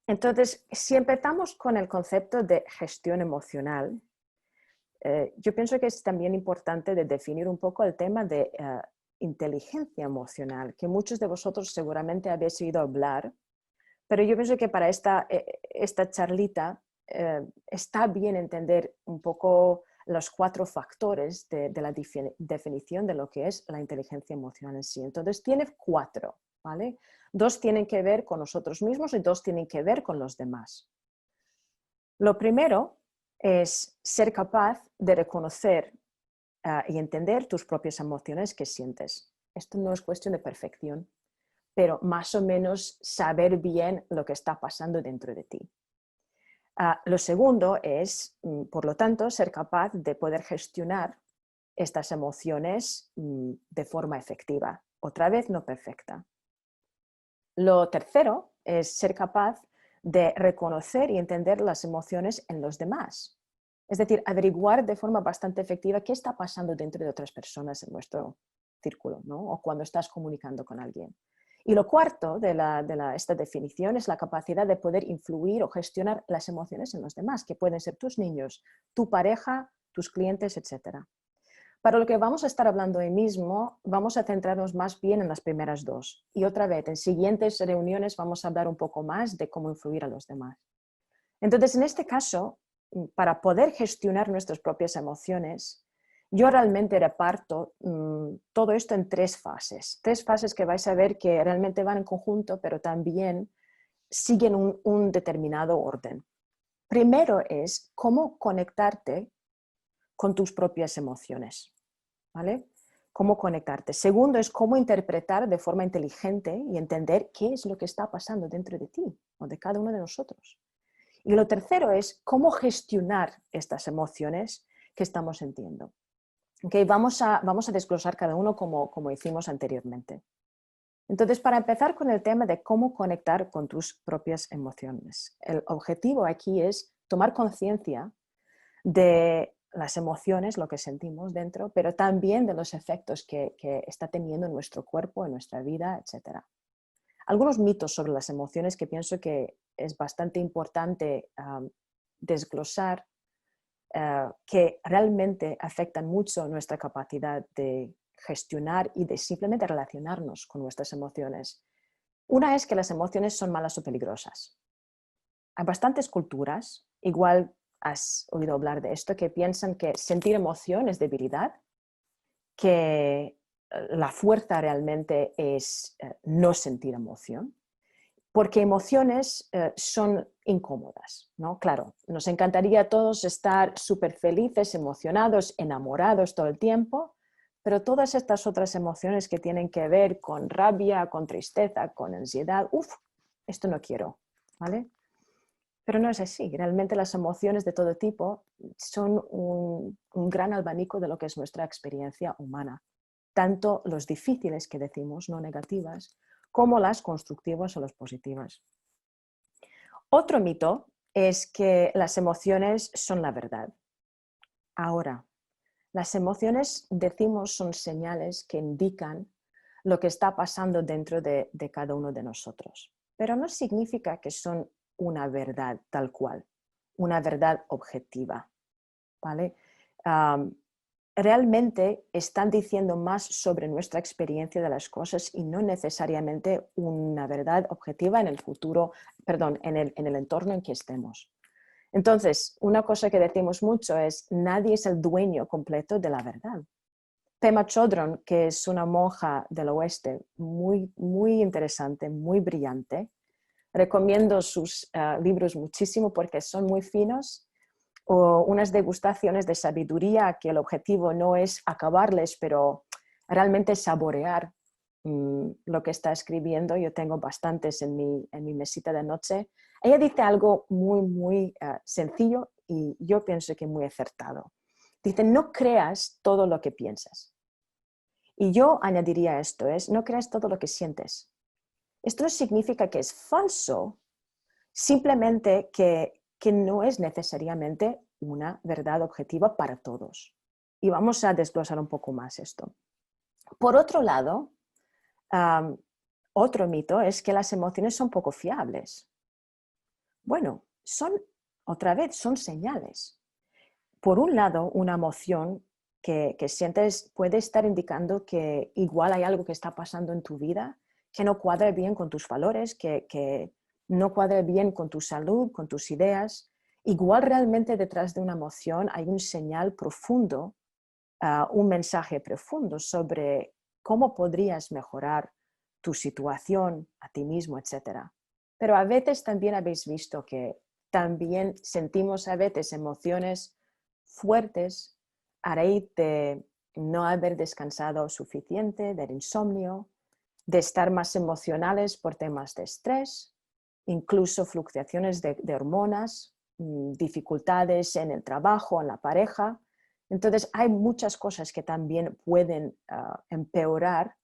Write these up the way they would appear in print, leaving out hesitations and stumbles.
Entonces, si empezamos con el concepto de gestión emocional, yo pienso que es también importante de definir un poco el tema de inteligencia emocional, que muchos de vosotros seguramente habéis oído hablar, pero yo pienso que para esta charlita está bien entender un poco los 4 factores de la definición de lo que es la inteligencia emocional en sí. Entonces, tiene 4, ¿vale? 2 tienen que ver con nosotros mismos y 2 tienen que ver con los demás. Lo primero es ser capaz de reconocer y entender tus propias emociones que sientes. Esto no es cuestión de perfección, pero más o menos saber bien lo que está pasando dentro de ti. Lo segundo es, por lo tanto, ser capaz de poder gestionar estas emociones de forma efectiva. Otra vez, no perfecta. Lo tercero es ser capaz de reconocer y entender las emociones en los demás. Es decir, averiguar de forma bastante efectiva qué está pasando dentro de otras personas en nuestro círculo, ¿no? O cuando estás comunicando con alguien. Y lo cuarto de esta definición es la capacidad de poder influir o gestionar las emociones en los demás, que pueden ser tus niños, tu pareja, tus clientes, etc. Para lo que vamos a estar hablando hoy mismo, vamos a centrarnos más bien en las primeras 2. Y otra vez, en siguientes reuniones vamos a hablar un poco más de cómo influir a los demás. Entonces, en este caso, para poder gestionar nuestras propias emociones, yo realmente reparto todo esto en 3 fases. 3 fases que vais a ver que realmente van en conjunto, pero también siguen un determinado orden. Primero es cómo conectarte con tus propias emociones, ¿vale? Cómo conectarte. Segundo es cómo interpretar de forma inteligente y entender qué es lo que está pasando dentro de ti o de cada uno de nosotros. Y lo tercero es cómo gestionar estas emociones que estamos sintiendo. Okay, vamos a desglosar cada uno como hicimos anteriormente. Entonces, para empezar con el tema de cómo conectar con tus propias emociones. El objetivo aquí es tomar conciencia de las emociones, lo que sentimos dentro, pero también de los efectos que está teniendo en nuestro cuerpo, en nuestra vida, etc. Algunos mitos sobre las emociones que pienso que es bastante importante desglosar, que realmente afectan mucho nuestra capacidad de gestionar y de simplemente relacionarnos con nuestras emociones. Una es que las emociones son malas o peligrosas. Hay bastantes culturas, igual has oído hablar de esto, que piensan que sentir emoción es debilidad, que la fuerza realmente es no sentir emoción, porque emociones son incómodas, ¿no? Claro, nos encantaría a todos estar súper felices, emocionados, enamorados todo el tiempo, pero todas estas otras emociones que tienen que ver con rabia, con tristeza, con ansiedad, esto no quiero, ¿vale? Pero no es así. Realmente las emociones de todo tipo son un gran abanico de lo que es nuestra experiencia humana. Tanto los difíciles que decimos, no negativas, como las constructivas o las positivas. Otro mito es que las emociones son la verdad. Ahora, las emociones, decimos, son señales que indican lo que está pasando dentro de cada uno de nosotros. Pero no significa que son una verdad tal cual, una verdad objetiva, ¿vale? Realmente están diciendo más sobre nuestra experiencia de las cosas y no necesariamente una verdad objetiva en el futuro, perdón, en el entorno en que estemos. Entonces, una cosa que decimos mucho es, nadie es el dueño completo de la verdad. Pema Chodron, que es una monja del oeste muy, muy interesante, muy brillante, recomiendo sus libros muchísimo porque son muy finos, o unas degustaciones de sabiduría que el objetivo no es acabarles, pero realmente saborear lo que está escribiendo. Yo tengo bastantes en mi mesita de noche. Ella dice algo muy, muy sencillo y yo pienso que muy acertado. Dice, no creas todo lo que piensas. Y yo añadiría esto, no creas todo lo que sientes. Esto no significa que es falso, simplemente que no es necesariamente una verdad objetiva para todos. Y vamos a desglosar un poco más esto. Por otro lado, otro mito es que las emociones son poco fiables. Bueno, otra vez, son señales. Por un lado, una emoción que sientes puede estar indicando que igual hay algo que está pasando en tu vida que no cuadra bien con tus valores, que no cuadra bien con tu salud, con tus ideas. Igual realmente detrás de una emoción hay un señal profundo, un mensaje profundo sobre cómo podrías mejorar tu situación, a ti mismo, etc. Pero a veces también habéis visto que también sentimos a veces emociones fuertes a raíz de no haber descansado suficiente, del insomnio, de estar más emocionales por temas de estrés, incluso fluctuaciones de hormonas, dificultades en el trabajo, en la pareja. Entonces hay muchas cosas que también pueden empeorar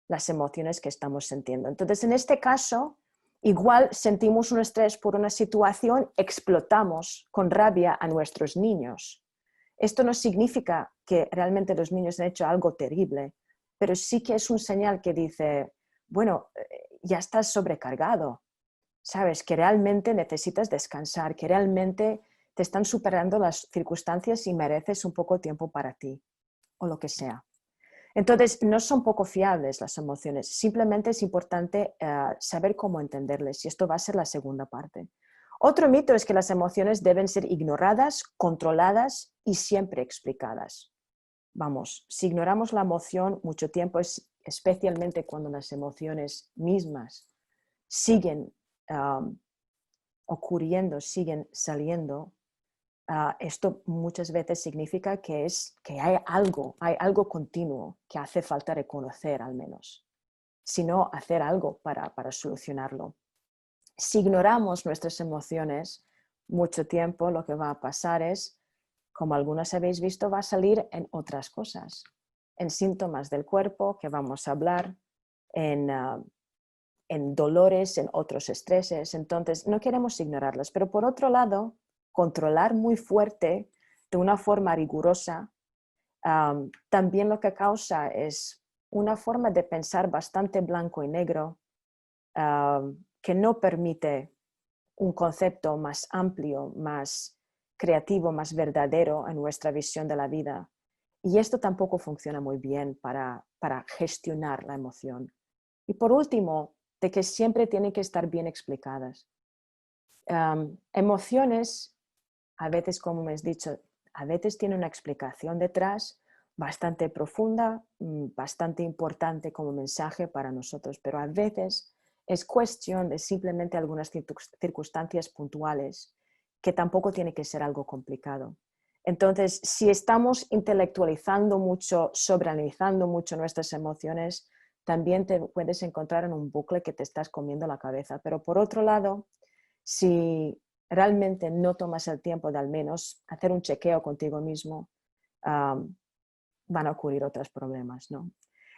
las emociones que estamos sintiendo. Entonces en este caso, igual sentimos un estrés por una situación, explotamos con rabia a nuestros niños. Esto no significa que realmente los niños han hecho algo terrible, pero sí que es un señal que dice, bueno, ya estás sobrecargado, sabes que realmente necesitas descansar, que realmente te están superando las circunstancias y mereces un poco de tiempo para ti, o lo que sea. Entonces, no son poco fiables las emociones, simplemente es importante saber cómo entenderles, y esto va a ser la segunda parte. Otro mito es que las emociones deben ser ignoradas, controladas y siempre explicadas. Vamos, si ignoramos la emoción mucho tiempo, especialmente cuando las emociones mismas siguen ocurriendo, siguen saliendo, esto muchas veces significa que hay algo continuo que hace falta reconocer al menos, sino hacer algo para solucionarlo. Si ignoramos nuestras emociones mucho tiempo, lo que va a pasar es, como algunos habéis visto, va a salir en otras cosas, en síntomas del cuerpo que vamos a hablar, en dolores, en otros estreses. Entonces, no queremos ignorarlas, pero por otro lado, controlar muy fuerte, de una forma rigurosa, también lo que causa es una forma de pensar bastante blanco y negro, que no permite un concepto más amplio, más creativo, más verdadero en nuestra visión de la vida. Y esto tampoco funciona muy bien para gestionar la emoción. Y por último, de que siempre tienen que estar bien explicadas. Emociones, a veces, como me has dicho, a veces tienen una explicación detrás bastante profunda, bastante importante como mensaje para nosotros, pero a veces es cuestión de simplemente algunas circunstancias puntuales que tampoco tiene que ser algo complicado. Entonces, si estamos intelectualizando mucho, sobreanalizando mucho nuestras emociones, también te puedes encontrar en un bucle que te estás comiendo la cabeza. Pero por otro lado, si realmente no tomas el tiempo de al menos hacer un chequeo contigo mismo, van a ocurrir otros problemas, ¿no?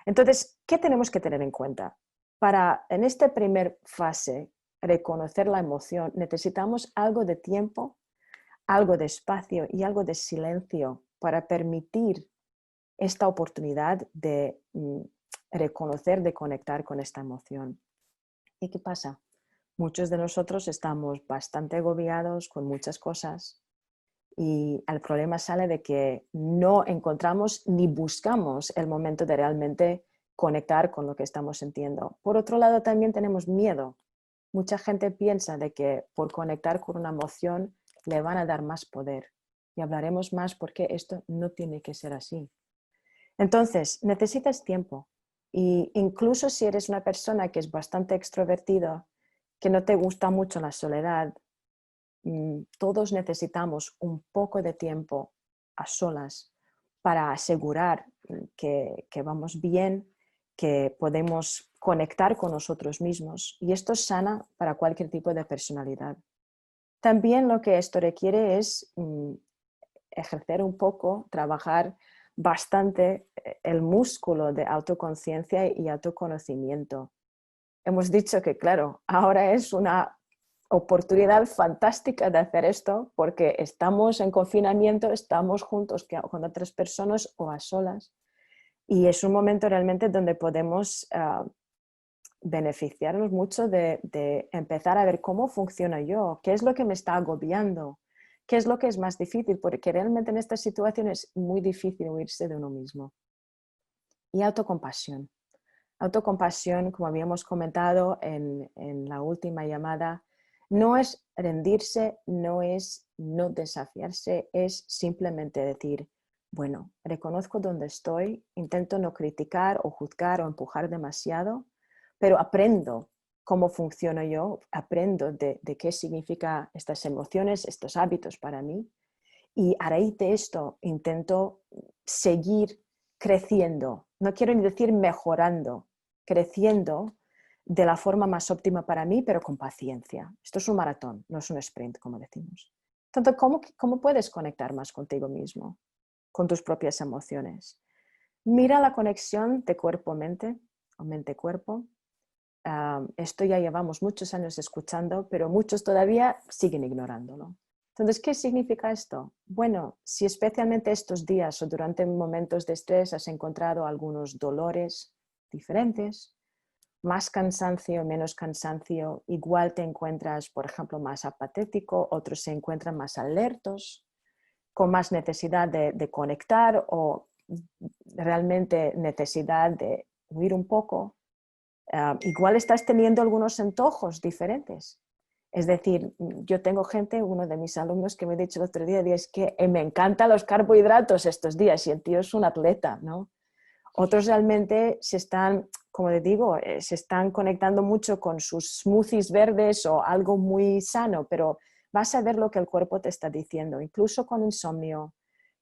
Entonces, ¿qué tenemos que tener en cuenta? Para, en esta primera fase, reconocer la emoción, necesitamos algo de tiempo, algo de espacio y algo de silencio para permitir esta oportunidad de reconocer, de conectar con esta emoción. ¿Y qué pasa? Muchos de nosotros estamos bastante agobiados con muchas cosas y el problema sale de que no encontramos ni buscamos el momento de realmente conectar con lo que estamos sintiendo. Por otro lado, también tenemos miedo. Mucha gente piensa de que por conectar con una emoción le van a dar más poder. Y hablaremos más porque esto no tiene que ser así. Entonces, necesitas tiempo. Y incluso si eres una persona que es bastante extrovertida, que no te gusta mucho la soledad, todos necesitamos un poco de tiempo a solas para asegurar que vamos bien, que podemos conectar con nosotros mismos. Y esto es sana para cualquier tipo de personalidad. También lo que esto requiere es ejercer un poco, trabajar bastante el músculo de autoconciencia y autoconocimiento. Hemos dicho que, claro, ahora es una oportunidad fantástica de hacer esto porque estamos en confinamiento, estamos juntos con otras personas o a solas y es un momento realmente donde podemos beneficiarnos mucho de empezar a ver cómo funciona yo, qué es lo que me está agobiando, qué es lo que es más difícil, porque realmente en estas situaciones es muy difícil huirse de uno mismo. Y autocompasión. Autocompasión, como habíamos comentado en la última llamada, no es rendirse, no es no desafiarse, es simplemente decir, bueno, reconozco dónde estoy, intento no criticar o juzgar o empujar demasiado, pero aprendo cómo funciono yo, aprendo de qué significan estas emociones, estos hábitos para mí, y a raíz de esto intento seguir creciendo, no quiero ni decir mejorando, creciendo de la forma más óptima para mí, pero con paciencia. Esto es un maratón, no es un sprint, como decimos. Entonces, ¿cómo puedes conectar más contigo mismo, con tus propias emociones? Mira la conexión de cuerpo-mente o mente-cuerpo. Esto ya llevamos muchos años escuchando, pero muchos todavía siguen ignorándolo. Entonces, ¿qué significa esto? Bueno, si especialmente estos días o durante momentos de estrés has encontrado algunos dolores diferentes, más cansancio, menos cansancio, igual te encuentras, por ejemplo, más apatético, otros se encuentran más alertos, con más necesidad de conectar o realmente necesidad de huir un poco. Igual estás teniendo algunos antojos diferentes. Es decir, yo tengo gente, uno de mis alumnos que me ha dicho el otro día, es que me encantan los carbohidratos estos días y el tío es un atleta, ¿no? Otros realmente se están, como les digo, se están conectando mucho con sus smoothies verdes o algo muy sano, pero vas a ver lo que el cuerpo te está diciendo, incluso con insomnio,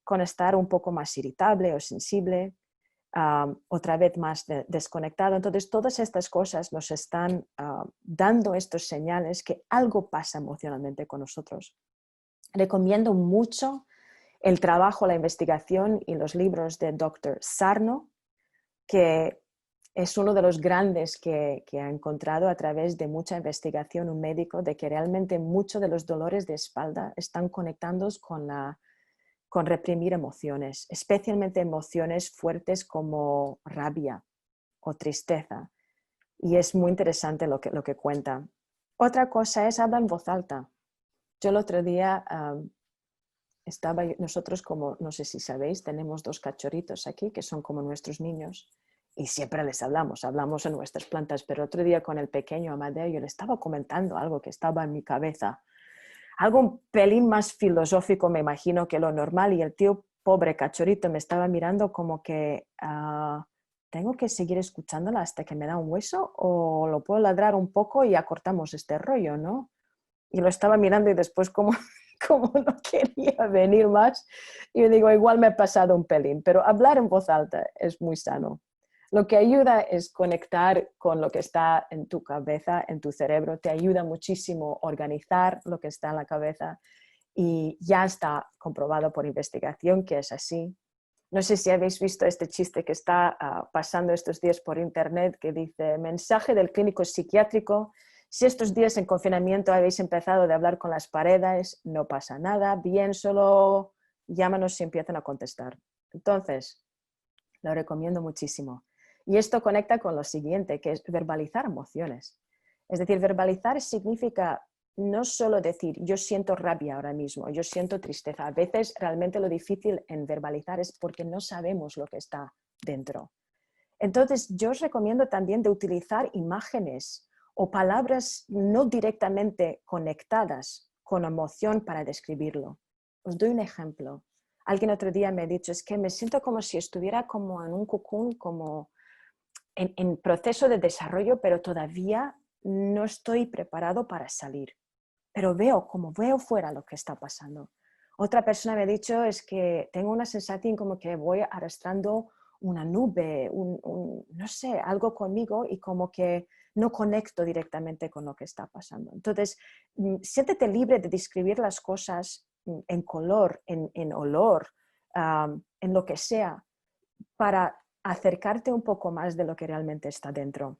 con estar un poco más irritable o sensible, otra vez más desconectado. Entonces, todas estas cosas nos están dando estos señales que algo pasa emocionalmente con nosotros. Recomiendo mucho el trabajo, la investigación y los libros de Dr. Sarno, que es uno de los grandes que ha encontrado a través de mucha investigación un médico de que realmente muchos de los dolores de espalda están conectados con reprimir emociones, especialmente emociones fuertes como rabia o tristeza. Y es muy interesante lo que cuenta. Otra cosa es hablar en voz alta. Yo el otro día nosotros como, no sé si sabéis, tenemos 2 cachorritos aquí que son como nuestros niños y siempre les hablamos en nuestras plantas, pero otro día con el pequeño Amadeo yo le estaba comentando algo que estaba en mi cabeza, algo un pelín más filosófico me imagino que lo normal, y el tío pobre cachorrito me estaba mirando como que ¿tengo que seguir escuchándola hasta que me da un hueso o lo puedo ladrar un poco y acortamos este rollo, ¿no? Y lo estaba mirando y después como no quería venir más, yo digo, igual me he pasado un pelín, pero hablar en voz alta es muy sano. Lo que ayuda es conectar con lo que está en tu cabeza, en tu cerebro, te ayuda muchísimo a organizar lo que está en la cabeza y ya está comprobado por investigación que es así. No sé si habéis visto este chiste que está pasando estos días por internet que dice, mensaje del clínico psiquiátrico: si estos días en confinamiento habéis empezado de hablar con las paredes, no pasa nada, bien, solo llámanos si empiezan a contestar. Entonces, lo recomiendo muchísimo. Y esto conecta con lo siguiente, que es verbalizar emociones. Es decir, verbalizar significa no solo decir, yo siento rabia ahora mismo, yo siento tristeza. A veces realmente lo difícil en verbalizar es porque no sabemos lo que está dentro. Entonces, yo os recomiendo también de utilizar imágenes o palabras no directamente conectadas con emoción para describirlo. Os doy un ejemplo. Alguien otro día me ha dicho, es que me siento como si estuviera como en un cocoon, como en proceso de desarrollo, pero todavía no estoy preparado para salir. Pero veo fuera lo que está pasando. Otra persona me ha dicho, es que tengo una sensación como que voy arrastrando una nube, no sé, algo conmigo y como que no conecto directamente con lo que está pasando. Entonces, siéntete libre de describir las cosas en color, en olor, en lo que sea, para acercarte un poco más de lo que realmente está dentro.